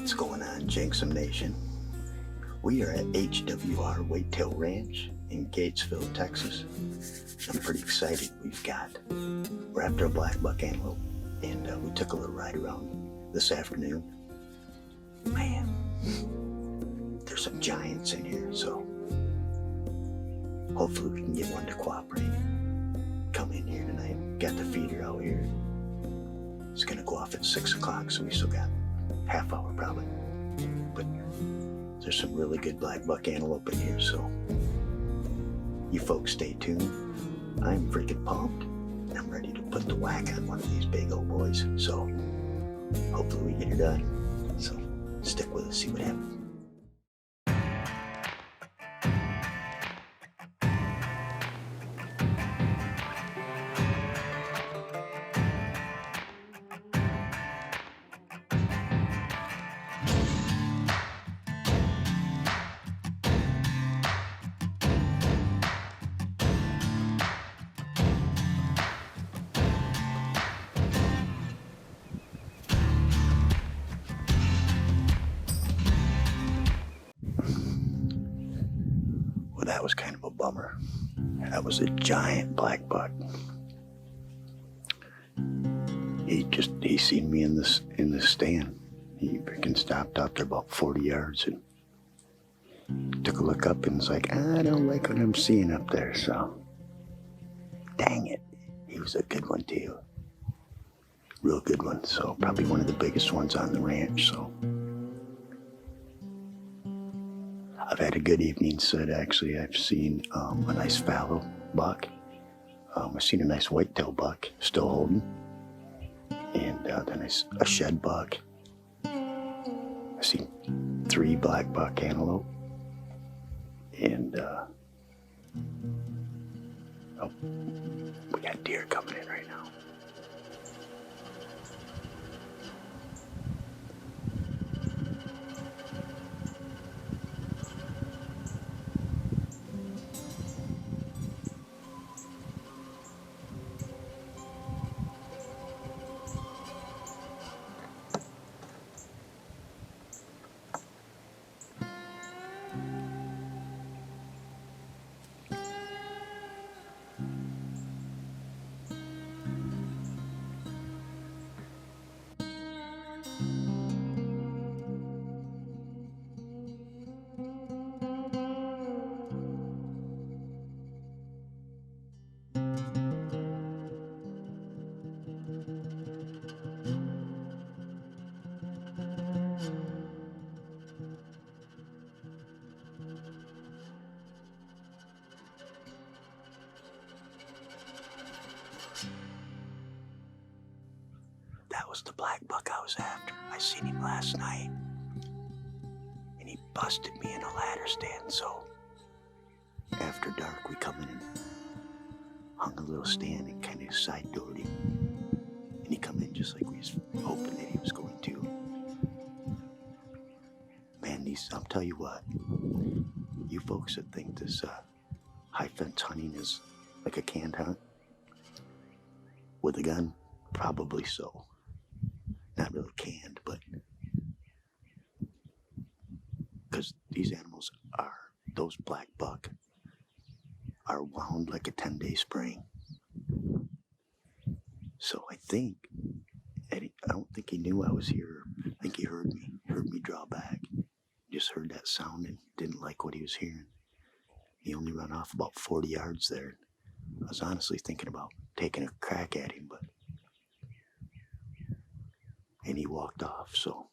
What's going on, Jinx'em Nation? We are at HWR Whitetail Ranch in Gatesville, Texas. I'm pretty excited. We're after a black buck antelope, and we took a little ride around this afternoon. Man, there's some giants in here, so hopefully we can get one to cooperate. Come in here tonight. Got the feeder out here. It's gonna go off at 6 o'clock, so we still got half hour probably. But there's some really good black buck antelope in here, so you folks stay tuned. I'm freaking pumped. I'm ready to put the whack on one of these big old boys, so hopefully we get her done. So stick with us, see what happens. Well, that was kind of a bummer. That was a giant black buck. He seen me in this stand. He freaking stopped out there about 40 yards and took a look up and was like, I don't like what I'm seeing up there, so dang it. He was a good one too. Real good one, so probably one of the biggest ones on the ranch, so I've had a good evening, Sid. Actually, I've seen a nice fallow buck. I've seen a nice whitetail buck still holding. And then a shed buck. I've seen 3 black buck antelope. And we got deer coming in right now. That was the black buck I was after. I seen him last night. And he busted me in a ladder stand, so after dark we come in and hung a little stand and kind of side doored him. And he come in just like we was hoping that he was going to. Man, I'll tell you what, you folks that think this high fence hunting is like a canned hunt with a gun, probably so. Not really canned, but because these animals those black buck are wound like a 10-day spring. So I don't think he knew I was here. I think he heard me draw back. Just heard that sound and didn't like what he was hearing. He only ran off about 40 yards there. I was honestly thinking about taking a crack at him, and he walked off, so.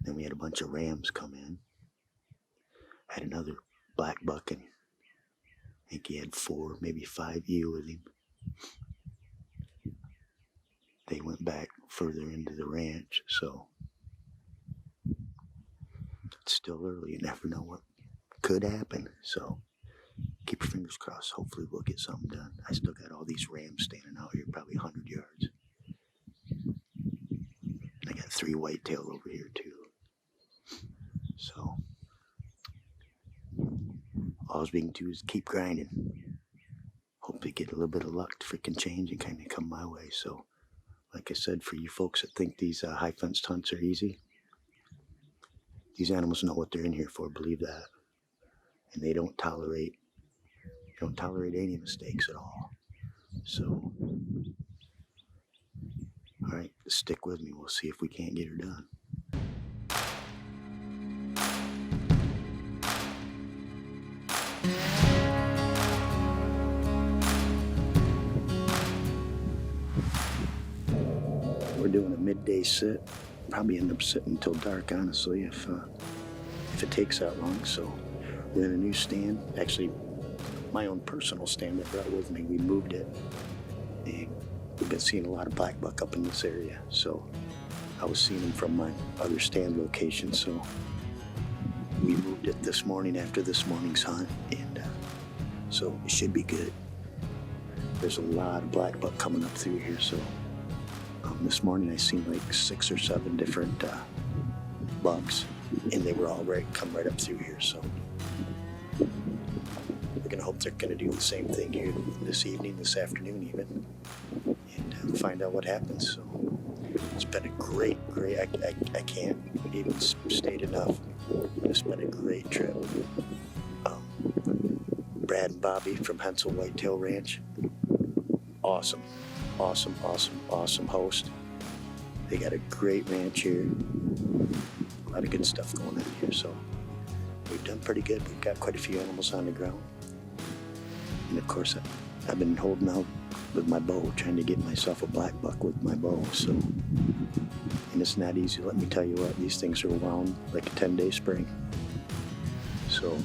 Then we had a bunch of rams come in. Had another black buck, and I think he had 4, maybe 5 ewe with him. They went back further into the ranch, so it's still early. You never know what could happen, so keep your fingers crossed. Hopefully we'll get something done. I still got all these rams standing out here, probably 100 yards. I got 3 whitetail over here too. So all we can do is keep grinding. Hopefully get a little bit of luck to freaking change and kind of come my way. So Like I said, for you folks that think these high fence hunts are easy, these animals know what they're in here for, believe that. And they don't tolerate any mistakes at all. So, all right, stick with me. We'll see if we can't get her done. We're doing a midday sit. Probably end up sitting until dark, honestly, if it takes that long. So we're in a new stand. Actually, my own personal stand I brought with me. We moved it, and we've been seeing a lot of blackbuck up in this area. So I was seeing them from my other stand location. So we moved it this morning after this morning's hunt, and so it should be good. There's a lot of blackbuck coming up through here. So this morning I seen like 6 or 7 different bucks, and they were all come right up through here. So we're gonna hope they're gonna do the same thing here this evening, this afternoon even, and find out what happens. So it's been a great, I can't even state enough. It's been a great trip. Brad and Bobby from Hensel Whitetail Ranch, awesome host. They got a great ranch here, a lot of good stuff going on here. So we've done pretty good. We've got quite a few animals on the ground, and of course I've been holding out with my bow, trying to get myself a black buck with my bow. So, and it's not easy. Let me tell you what, these things are wound like a 10-day spring. So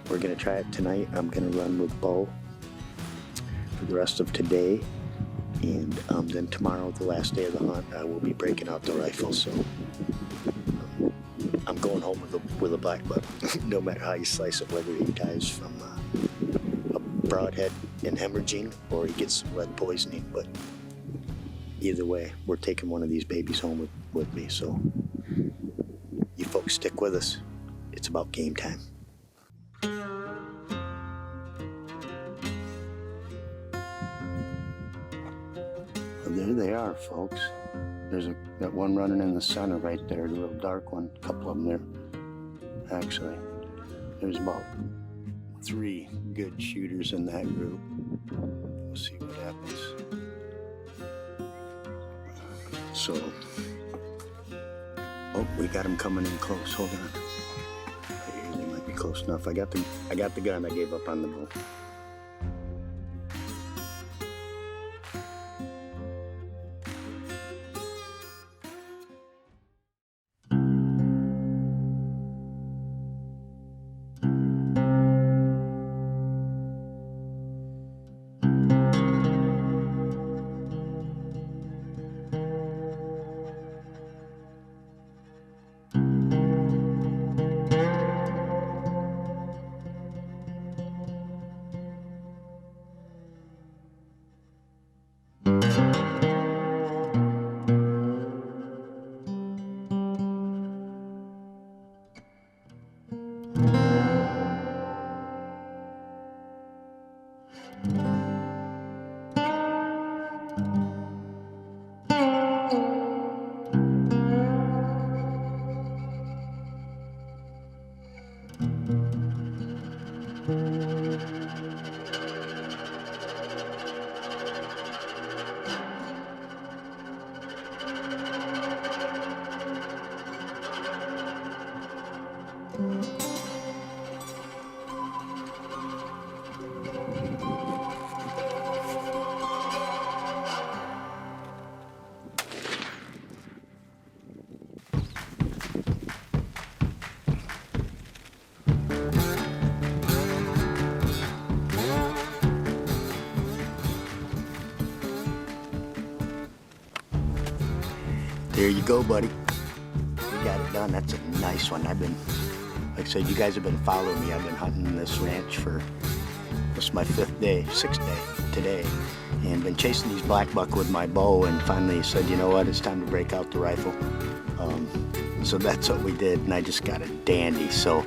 we're gonna try it tonight. I'm gonna run with bow for the rest of today, and then tomorrow, the last day of the hunt, I will be breaking out the rifle. So I'm going home with a black buck, no matter how you slice it, whether he dies from a broadhead and hemorrhaging or he gets some lead poisoning. But either way, we're taking one of these babies home with me. So you folks stick with us. It's about game time. There they are, folks. There's that one running in the center right there, the little dark one. A couple of them there. Actually, there's about 3 good shooters in that group. We'll see what happens. So, oh, we got them coming in close. Hold on. They might be close enough. I got the gun. I gave up on the bow. There you go, buddy. We got it done. That's a nice one. I've been, like I said, you guys have been following me. I've been hunting this ranch for, this is my 6th day today, and been chasing these black buck with my bow, and finally said, you know what, it's time to break out the rifle. So that's what we did, and I just got a dandy. So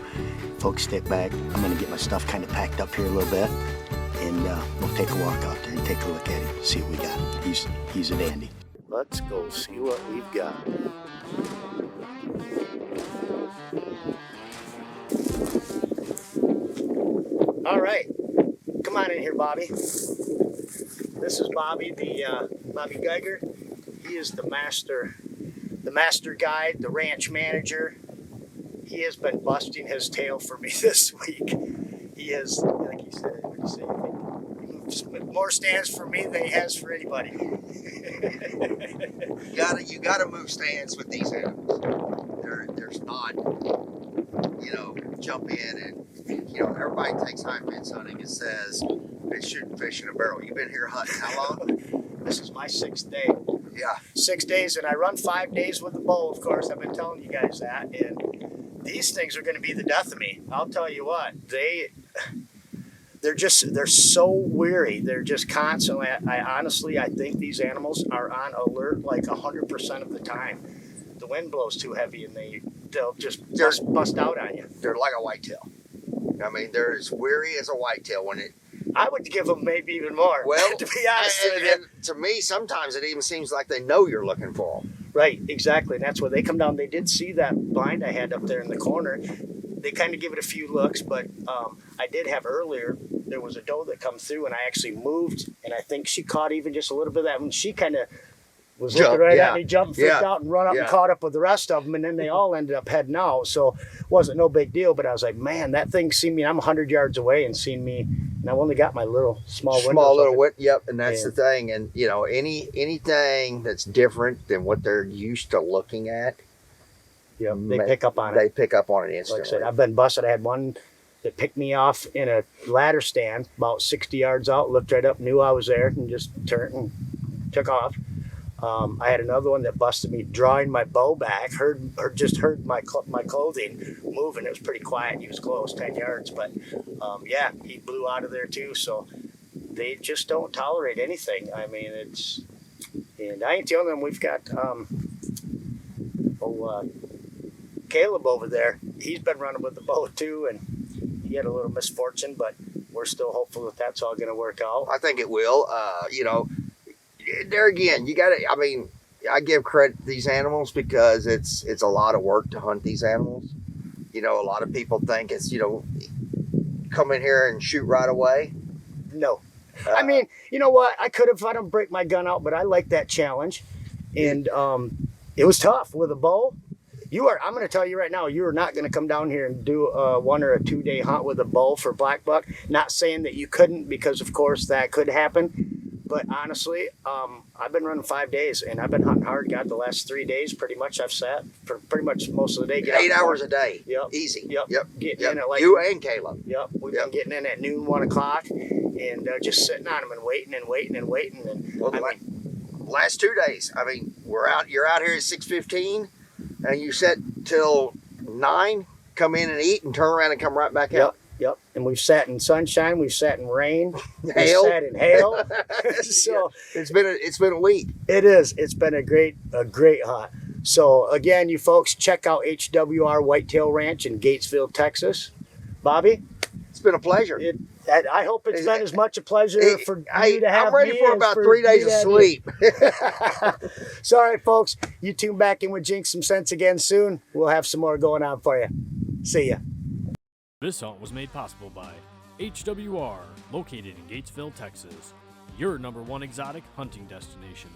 folks, step back. I'm gonna get my stuff kind of packed up here a little bit, and we'll take a walk out there and take a look at it, see what we got. He's a dandy. Let's go see what we've got. All right, come on in here, Bobby. This is Bobby, Bobby Geiger. He is the master guide, the ranch manager. He has been busting his tail for me this week. He has, like he said, what did he say? He moves more stands for me than he has for anybody. You gotta move stands with these animals. There's not, jump in and, everybody takes high fence hunting and says it's shooting fish in a barrel. You've been here hunting how long? This is my 6th day. Yeah. 6 days, and I run 5 days with the bow, of course. I've been telling you guys that, and these things are going to be the death of me. I'll tell you what, they're so weary. They're just constantly, I think these animals are on alert like 100% of the time. The wind blows too heavy and they'll just bust out on you. They're like a whitetail. I mean, they're as weary as a whitetail when it. I would give them maybe even more. Well, to be honest with you. And to me, sometimes it even seems like they know you're looking for them. Right, exactly. And that's where they come down. They did see that blind I had up there in the corner. They kind of give it a few looks, but I did have earlier, there was a doe that come through and I actually moved, and I think she caught even just a little bit of that. When she kind of was looking right at me, jumped, freaked out, and run up and caught up with the rest of them, and then they all ended up heading out. So it wasn't no big deal, but I was like, man, that thing seen me. I'm 100 yards away and seen me, and I've only got my little small window. Yep, and that's the thing. And, anything that's different than what they're used to looking at, they pick up on it. They pick up on it instantly. Like I said, I've been busted. I had one that picked me off in a ladder stand about 60 yards out, looked right up, knew I was there, and just turned and took off. I had another one that busted me drawing my bow back, heard my clothing moving. It was pretty quiet. He was close, 10 yards. But, he blew out of there too. So they just don't tolerate anything. I mean, and I ain't the only one. We've got Caleb over there. He's been running with the bow too, and he had a little misfortune, but we're still hopeful that that's all going to work out. I think it will. There again, I give credit to these animals because it's a lot of work to hunt these animals. A lot of people think it's, come in here and shoot right away. No. I mean, you know what? I could have, I don't break my gun out, but I like that challenge. And it was tough with a bow. I'm going to tell you right now, you are not going to come down here and do a 1 or 2 day hunt with a bow for black buck. Not saying that you couldn't, because of course that could happen. But honestly, I've been running 5 days, and I've been hunting hard. God, the last 3 days, pretty much I've sat for pretty much most of the day. 8 hours a day. Yep. Easy. Yep. Getting in at you and Caleb. Yep. We've been getting in at noon, 1 o'clock, and just sitting on them and waiting and waiting and waiting. And last 2 days, you're out here at 6:15, and you sit till 9, come in and eat, and turn around and come right back out. Yep, and we've sat in sunshine, we've sat in rain, hail. We've sat in hail. So it's been a week. It is. It's been a great hunt. So again, you folks, check out HWR Whitetail Ranch in Gatesville, Texas. Bobby, it's been a pleasure. I hope it's been as much a pleasure for you to have. I'm ready for about 3 days of sleep. So, all right, folks, you tune back in with Jinx'em Scents again soon. We'll have some more going on for you. See ya. This hunt was made possible by HWR, located in Gatesville, Texas, your #1 exotic hunting destination.